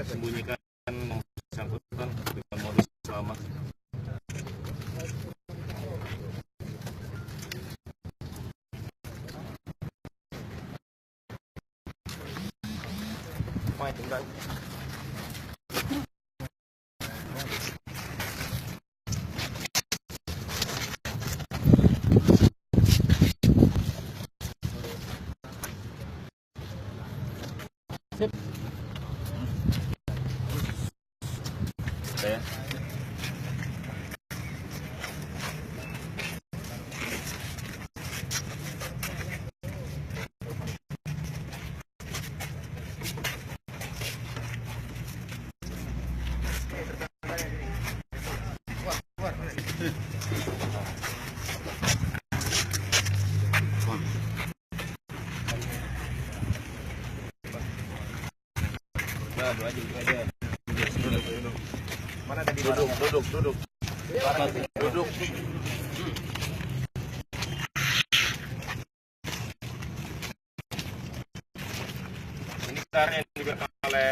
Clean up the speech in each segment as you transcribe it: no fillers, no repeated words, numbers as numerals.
sembunyikan yang bersangkutan dengan modus selamat. Tinggal. Sip. Saya. Nah, dua aja. Duduk. Mana tadi? Duduk. Duduk. Ini sekarang yang diberikan oleh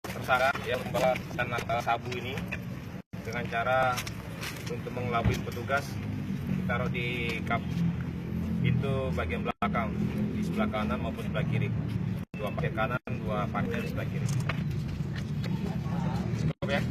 tersangka yang membawa sabu ini dengan cara untuk mengelabui petugas, ditaruh di kap pintu bagian belakang, di sebelah kanan maupun sebelah kiri. Dua paket kanan, dua paket di sebelah kiri. Cukup ya?